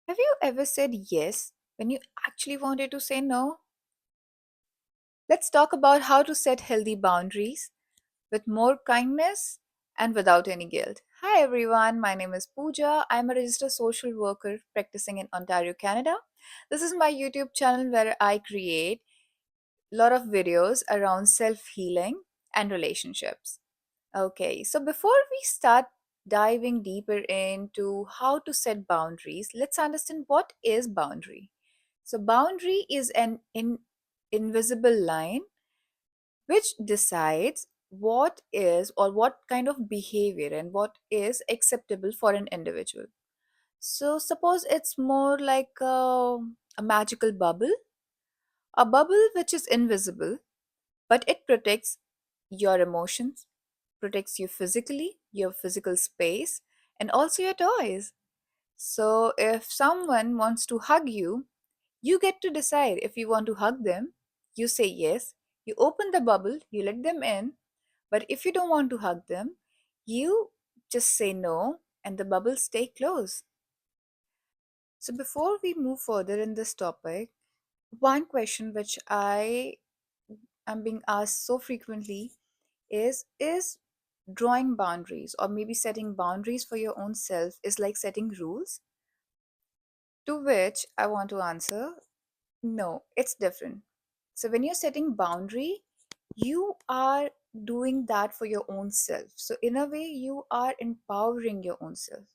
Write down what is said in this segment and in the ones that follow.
Have you ever said yes when you actually wanted to say no? Let's talk about how to set healthy boundaries with more kindness and without any guilt. Hi everyone, my name is Pooja. I'm a registered social worker practicing in Ontario, Canada. This is my YouTube channel where I create a lot of videos around self healing and relationships. Okay, so before we start diving deeper into how to set boundaries, let's understand what is boundary. So, boundary is an invisible line which decides what is or what kind of behavior and what is acceptable for an individual. So, suppose it's more like a magical bubble, a bubble which is invisible, but it protects your emotions, protects you physically, your physical space, and also your toys. So, if someone wants to hug you, you get to decide if you want to hug them. You say yes, you open the bubble, you let them in. But if you don't want to hug them, you just say no and the bubbles stay closed. So, before we move further in this topic, one question which I am being asked so frequently is drawing boundaries or maybe setting boundaries for your own self is like setting rules? To which I want to answer no, it's different. So when you're setting boundary, you are doing that for your own self. So in a way, you are empowering your own self.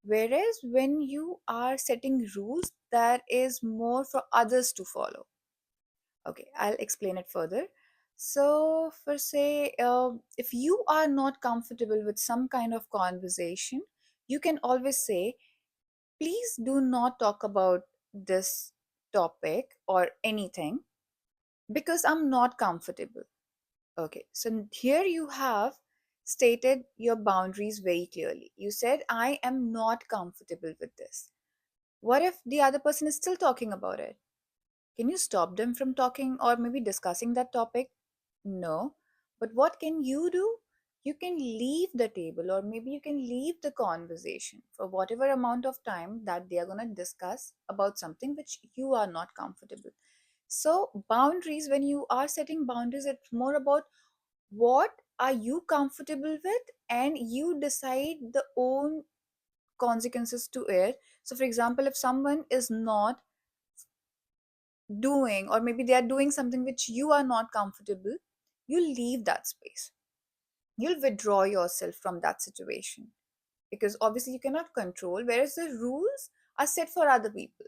Whereas when you are setting rules, that is more for others to follow. Okay, I'll explain it further. So, for say, if you are not comfortable with some kind of conversation, you can always say, please do not talk about this topic or anything because I'm not comfortable. Okay, so here you have stated your boundaries very clearly. You said, I am not comfortable with this. What if the other person is still talking about it? Can you stop them from talking or maybe discussing that topic? No. But what can you do? You can leave the table or maybe you can leave the conversation for whatever amount of time that they are going to discuss about something which you are not comfortable. So, boundaries, when you are setting boundaries, it's more about what are you comfortable with and you decide the own consequences to it. So, for example, if someone is not doing or maybe they are doing something which you are not comfortable, you leave that space, you'll withdraw yourself from that situation because obviously you cannot control, whereas the rules are set for other people.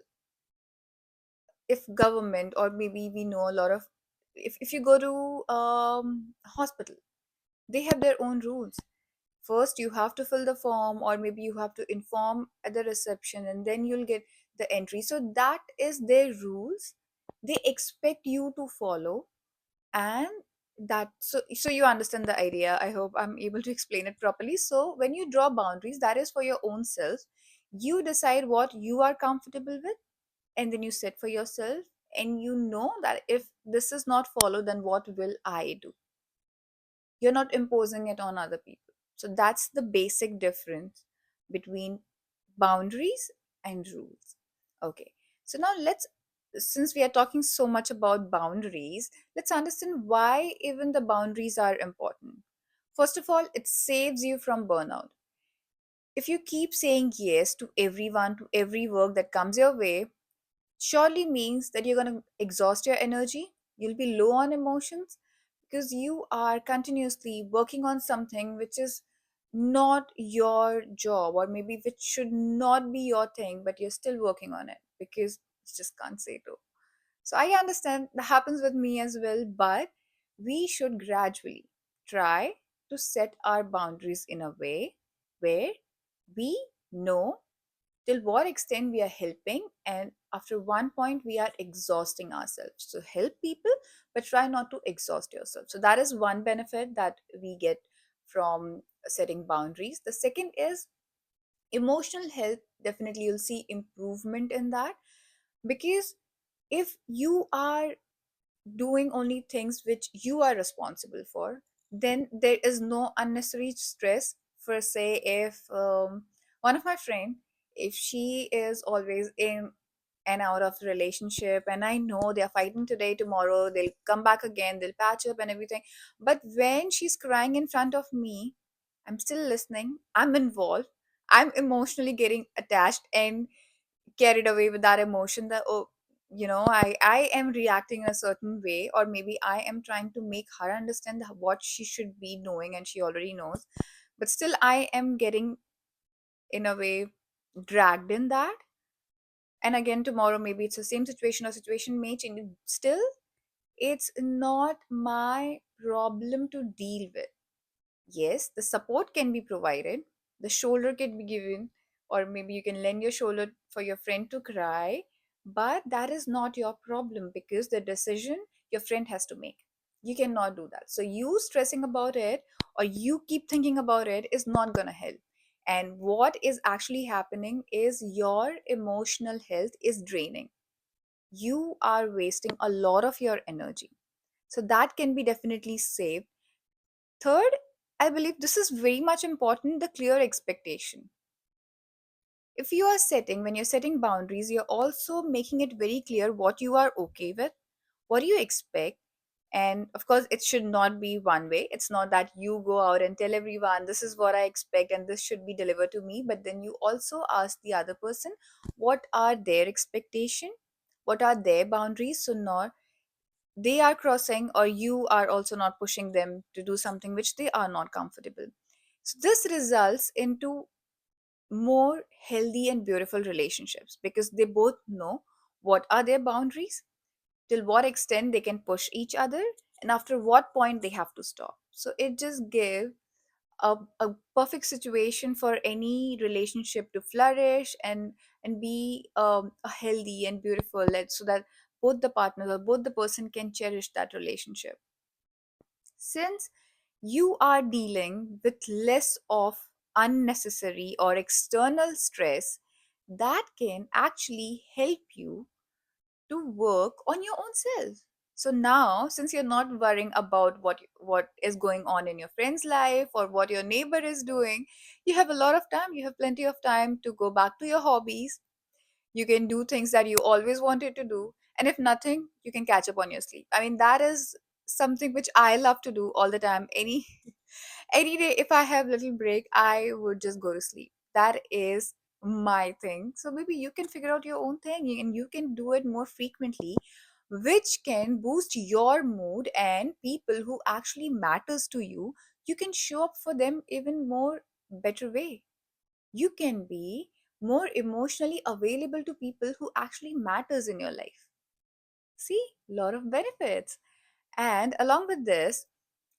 If government or maybe we know a lot of, if you go to hospital, they have their own rules. First you have to fill the form or maybe you have to inform at the reception and then you'll get the entry. So that is their rules, they expect you to follow. And so you understand the idea. I hope I'm able to explain it properly. So when you draw boundaries, that is for your own self. You decide what you are comfortable with and then you set for yourself, and you know that if this is not followed, then what will I do? You're not imposing it on other people. So that's the basic difference between boundaries and rules. Okay, so now let's, since we are talking so much about boundaries, let's understand why even the boundaries are important. First of all, it saves you from burnout. If you keep saying yes to everyone, to every work that comes your way, surely means that you're going to exhaust your energy, you'll be low on emotions because you are continuously working on something which is not your job or maybe which should not be your thing, but you're still working on it because you just can't say no. So I understand that happens with me as well, but we should gradually try to set our boundaries in a way where we know till what extent we are helping, and after one point we are exhausting ourselves. So help people but try not to exhaust yourself. So that is one benefit that we get from setting boundaries. The second is emotional health. Definitely you'll see improvement in that because if you are doing only things which you are responsible for, then there is no unnecessary stress. For say if one of my friend If she is always in and out of the relationship, and I know they're fighting today, tomorrow they'll come back again, they'll patch up and everything, but when she's crying in front of me, I'm still listening, I'm involved, I'm emotionally getting attached and carried away with that emotion, that, oh, I am reacting in a certain way, or maybe I am trying to make her understand what she should be knowing and she already knows, but still I am getting, in a way, dragged in that. And again tomorrow maybe it's the same situation, or situation may change. Still, it's not my problem to deal with. Yes, the support can be provided, the shoulder can be given, or maybe you can lend your shoulder for your friend to cry, but that is not your problem, because the decision your friend has to make. You cannot do that. So you stressing about it, or you keep thinking about it, is not going to help. And what is actually happening is your emotional health is draining. You are wasting a lot of your energy. So that can be definitely saved. Third, I believe this is very much important, the clear expectation. If you are setting, when you're setting boundaries, you're also making it very clear what you are okay with, what do you expect. And of course, it should not be one way. It's not that you go out and tell everyone, this is what I expect and this should be delivered to me. But then you also ask the other person, what are their expectation? What are their boundaries? So not they are crossing, or you are also not pushing them to do something which they are not comfortable. So this results into more healthy and beautiful relationships, because they both know what are their boundaries, till what extent they can push each other, and after what point they have to stop. So it just gives a perfect situation for any relationship to flourish and be a healthy and beautiful, so that both the partners or both the person can cherish that relationship. Since you are dealing with less of unnecessary or external stress, that can actually help you to work on your own self. So now, since you're not worrying about what is going on in your friend's life or what your neighbor is doing, you have a lot of time. You have plenty of time to go back to your hobbies. You can do things that you always wanted to do, and if nothing, you can catch up on your sleep. I mean, that is something which I love to do all the time. Any day, if I have little break, I would just go to sleep. That is my thing. So maybe you can figure out your own thing, and you can do it more frequently, which can boost your mood, and people who actually matters to you, you can show up for them even more better way. You can be more emotionally available to people who actually matters in your life. See, lot of benefits. And along with this,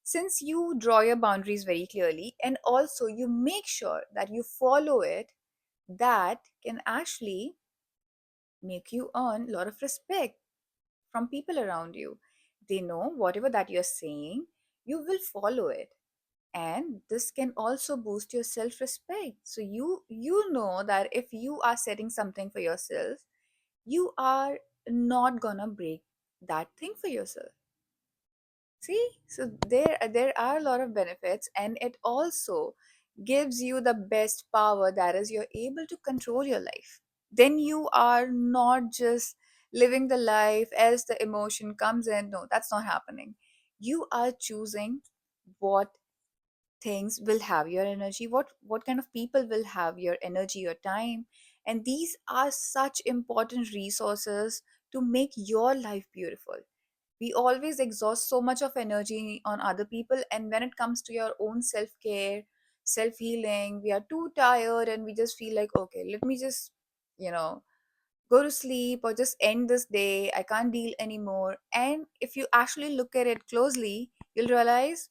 since you draw your boundaries very clearly and also you make sure that you follow it, that can actually make you earn a lot of respect from people around you. They know whatever that you're saying, you will follow it. And this can also boost your self respect. So you know that if you are setting something for yourself, you are not gonna break that thing for yourself. See, so there are a lot of benefits, and it also gives you the best power, that is, you're able to control your life. Then you are not just living the life as the emotion comes in. No, that's not happening. You are choosing what things will have your energy, what kind of people will have your energy, your time. And these are such important resources to make your life beautiful. We always exhaust so much of energy on other people, and when it comes to your own self care, self healing, we are too tired and we just feel like, okay, let me just, you know go to sleep or just end this day, I can't deal anymore. And if you actually look at it closely, you'll realize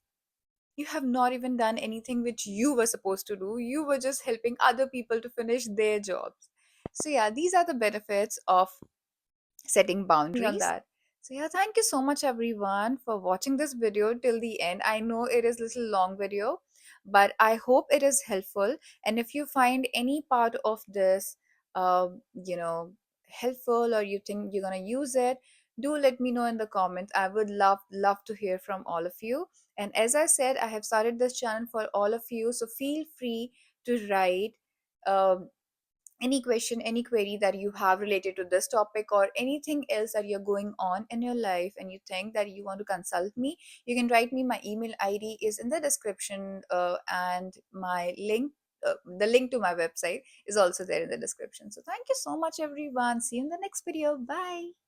you have not even done anything which you were supposed to do. You were just helping other people to finish their jobs. So yeah, these are the benefits of setting on boundaries. that. So yeah, thank you so much everyone for watching this video till the end. I know it is a little long video, but I hope it is helpful. And if you find any part of this helpful, or you think you're gonna use it, do let me know in the comments. I would love to hear from all of you. And as I said, I have started this channel for all of you, so feel free to write um, any question, any query that you have related to this topic, or anything else that you're going on in your life and you think that you want to consult me, you can write me. My email ID is in the description, and my link, the link to my website is also there in the description. So thank you so much, everyone. See you in the next video. Bye.